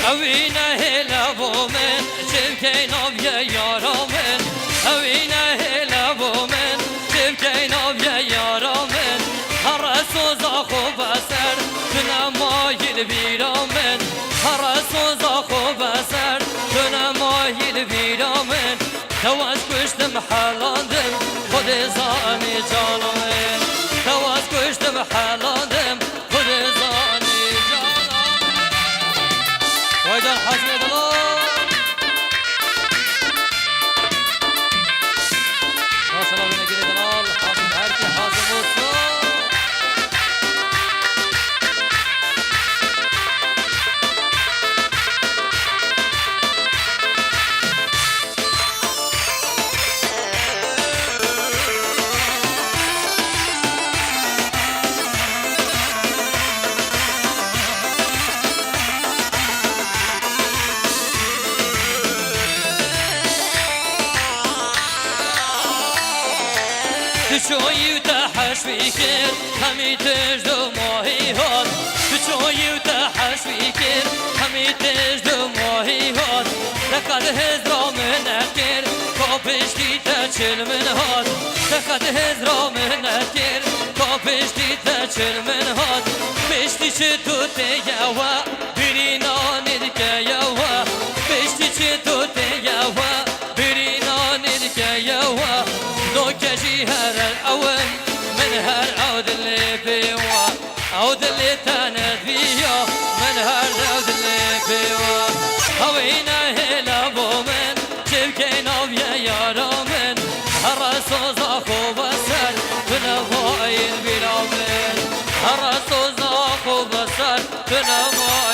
اوینه هلا بومن شبکین آبیا یارامن اوینه هلا بومن شبکین آبیا یارامن هر سوزا خوب سر تنمایل بیرامن هر سوزا خوب سر تنمایل بیرامن تواز کشتم حالاندم خود زانی جانمن تواز کشتم حالاندم خود زانی جانمن وایدان حزم دلال ماشاءالله بینگیر دلال حاضم هرکی حاضم اوسو تشوي وتحش فيكر همي تجدو ماهي هاد تشوي وتحش فيكر همي تجدو ماهي هاد لقد هزرا من أكر كابشتي تشل من هاد لقد هزرا من أكر كابشتي تشل من هاد بشتي شتو تيوا برينا ندك يوا بشتي شتو تيوا برينا ندك يوا نوكشي هر الأول من هر عود اللي بيوا عود اللي تاند فيه من هر عود اللي بيوا هوينا هلا بومن شبكين أبيا يارامن هر سوزا خوب سر تنمايل بلامن هر سوزا خوب سر تنمايل